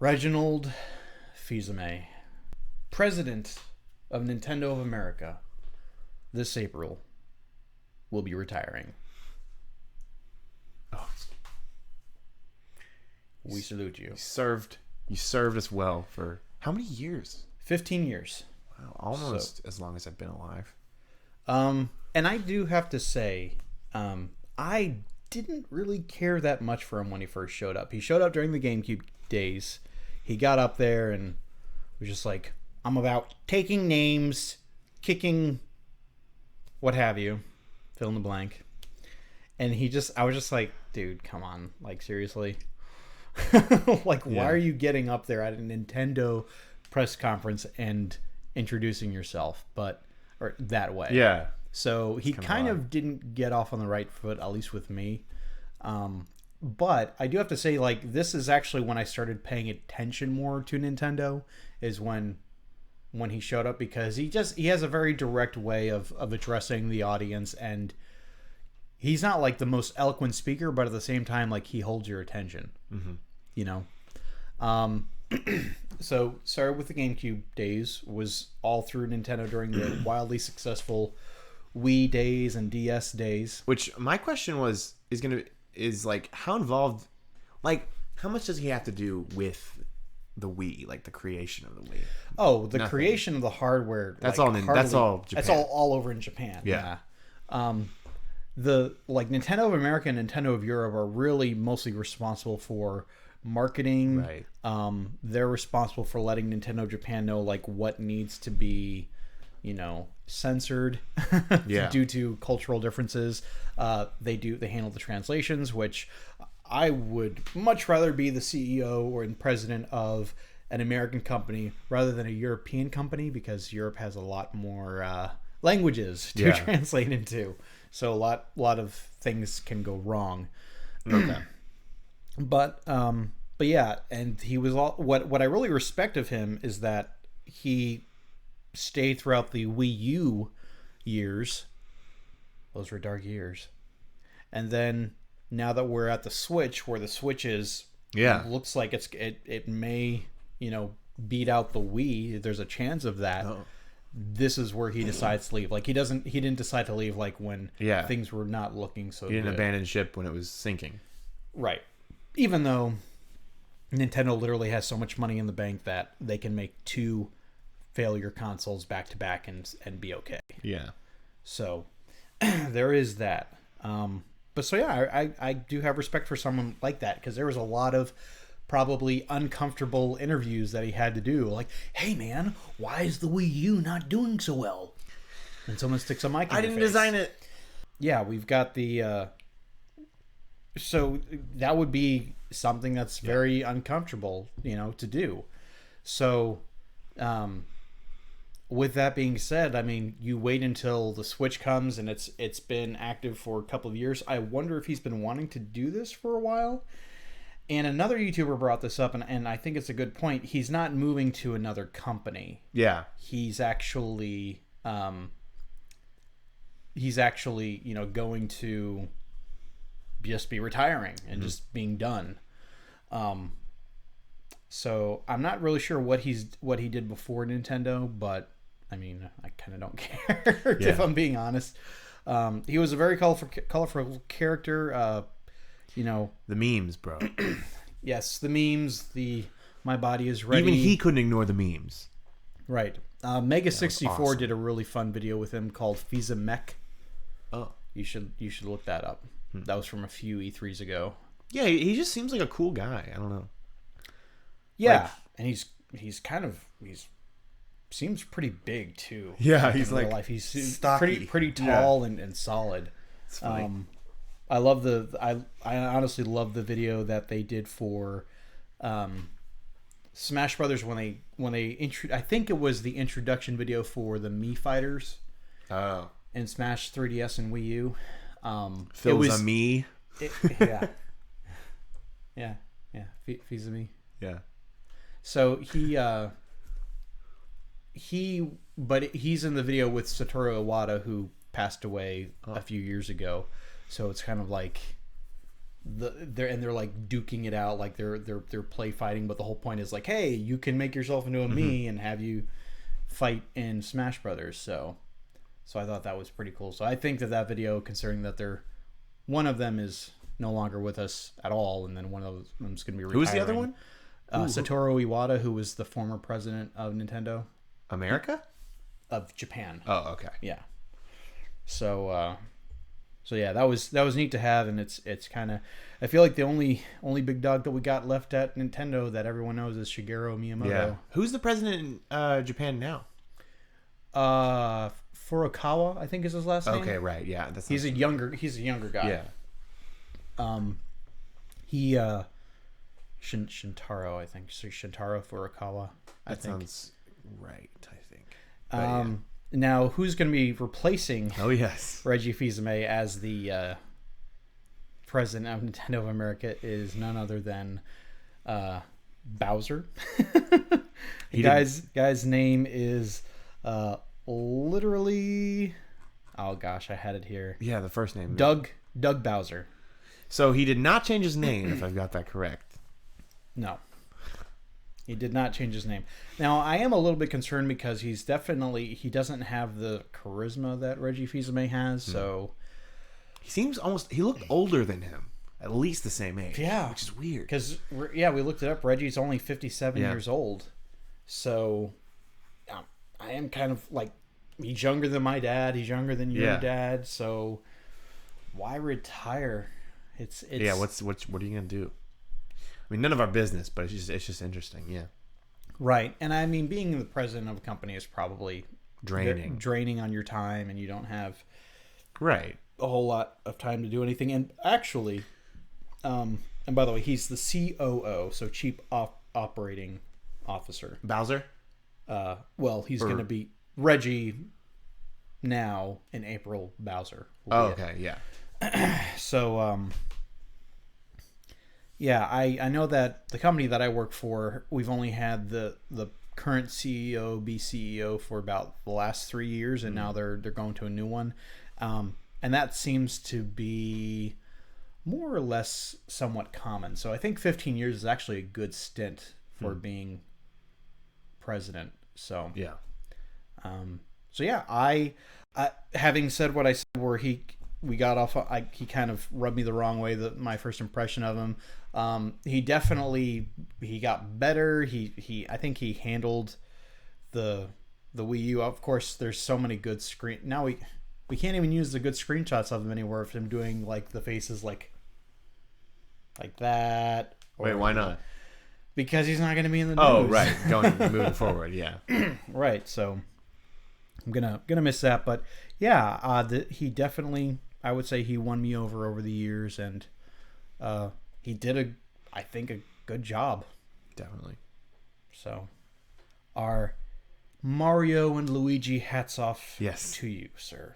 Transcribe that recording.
Reginald Fils-Aime, president of Nintendo of America, this April will be retiring. Oh, We salute you. you served us well for how many years? 15 years. Wow, almost as long as I've been alive. And I do have to say, I didn't really care that much for him when he first showed up. He showed up during the GameCube days. He got up there and was just like, I'm about taking names, kicking, what have you, fill in the blank. And I was just like, dude, come on. Like, seriously? Like, why are you getting up there at a Nintendo press conference and introducing yourself, or that way? Yeah. So he kind of didn't get off on the right foot, at least with me. But I do have to say, like, this is actually when I started paying attention more to Nintendo, is when he showed up, because he has a very direct way of addressing the audience, and he's not like the most eloquent speaker, but at the same time, like, he holds your attention. Mm-hmm. You know? So started with the GameCube days, was all through Nintendo during the wildly successful Wii days and DS days. Which my question is like, how involved, like, how much does he have to do with the Wii, like the creation of the Wii? Oh, the creation of the hardware. That's like, all. That's all. Japan. That's all over in Japan. Yeah. The Nintendo of America and Nintendo of Europe are really mostly responsible for marketing. Right. They're responsible for letting Nintendo Japan know like what needs to be, censored due to cultural differences. They handle the translations, which I would much rather be the CEO or president of an American company rather than a European company, because Europe has a lot more languages to translate into. So a lot of things can go wrong. Okay. But yeah, and he was what I really respect of him is that he stayed throughout the Wii U years. Those were dark years. And then now that we're at the Switch, where the Switch is, looks like it may, beat out the Wii. There's a chance of that. Oh. This is where he decides to leave. Like, he didn't decide to leave like when things were not looking so good. He didn't abandon ship when it was sinking. Right. Even though Nintendo literally has so much money in the bank that they can make 2 failure consoles back to back and be okay. Yeah. So there is that. But so yeah, I do have respect for someone like that, because there was a lot of probably uncomfortable interviews that he had to do. Like, hey man, why is the Wii U not doing so well? And someone sticks a mic in I your didn't face. design it. Yeah, we've got the... So that would be something that's very uncomfortable, to do. So, with that being said, I mean, you wait until the Switch comes and it's been active for a couple of years. I wonder if he's been wanting to do this for a while. And another YouTuber brought this up, and I think it's a good point. He's not moving to another company. Yeah. He's actually going to just be retiring and just being done. So I'm not really sure what he did before Nintendo, but I mean, I kind of don't care if I'm being honest. He was a very colorful character. The memes, bro. Yes, the memes. My body is ready. Even he couldn't ignore the memes. Right. Mega64 awesome. did a really fun video with him called Fils-Aime. Oh, you should look that up. That was from a few E3s ago. Yeah, he just seems like a cool guy. I don't know. Yeah, and he's seems pretty big too. Yeah, he's like life. He's stocky. pretty tall and solid. It's funny. I love I honestly love the video that they did for Smash Brothers when they I think it was the introduction video for the Mii fighters. Oh. In Smash 3DS and Wii U. Fils-Aime. Yeah. Yeah. Fils-Aime. Yeah. So but he's in the video with Satoru Iwata, who passed away a few years ago. So it's kind of like they're like duking it out, like they're play fighting, but the whole point is like, hey, you can make yourself into a me and have you fight in Smash Brothers. So I thought that was pretty cool. So I think that video, considering that one of them is no longer with us at all, and then one of them's going to be retiring. Who's the other one? Satoru Iwata, who was the former president of Nintendo. America? Of Japan. Oh, okay. Yeah. So yeah, that was neat to have, and it's kind of, I feel like the only big dog that we got left at Nintendo that everyone knows is Shigeru Miyamoto. Yeah. Who's the president in Japan now? Furukawa, I think is his last name. Okay, right. Yeah, he's a younger guy. Yeah. Shintaro, I think. So Shintaro Furukawa. That sounds right, I think. Now, who's going to be replacing Reggie Fils-Aime as the president of Nintendo of America is none other than Bowser. Guy's name is literally... Oh, gosh, I had it here. Yeah, the first name. Doug Bowser. So he did not change his name, if I've got that correct. No. He did not change his name. Now, I am a little bit concerned because he doesn't have the charisma that Reggie Fils-Aime has, so... He looked older than him. At least the same age. Yeah. Which is weird. Because, we looked it up. Reggie's only 57 years old. So, I am kind of like, he's younger than my dad. He's younger than your dad. So, why retire? It's yeah, what are you going to do? I mean, none of our business, but it's just interesting, yeah. Right. And I mean, being the president of a company is probably draining on your time, and you don't have a whole lot of time to do anything. And actually, and by the way, he's the COO, so Chief Operating Officer. Bowser? Well, he's going to be Reggie now in April. Bowser. Okay, yeah. So, yeah, I know that the company that I work for, we've only had the current CEO be CEO for about the last 3 years, and now they're going to a new one, and that seems to be more or less somewhat common. So I think 15 years is actually a good stint for being president. So yeah, I having said what I said, where we got off, he kind of rubbed me the wrong way. My first impression of him, he got better. I think he handled the Wii U. Of course, there's so many good now we can't even use the good screenshots of him anywhere of him doing like the faces like that. Wait, why not? Because he's not going to be in the news. Oh, right, moving forward, yeah. Right, so I'm gonna miss that, but yeah, he definitely, I would say he won me over the years, and he did I think a good job. Definitely. So, our Mario and Luigi hats off to you, sir.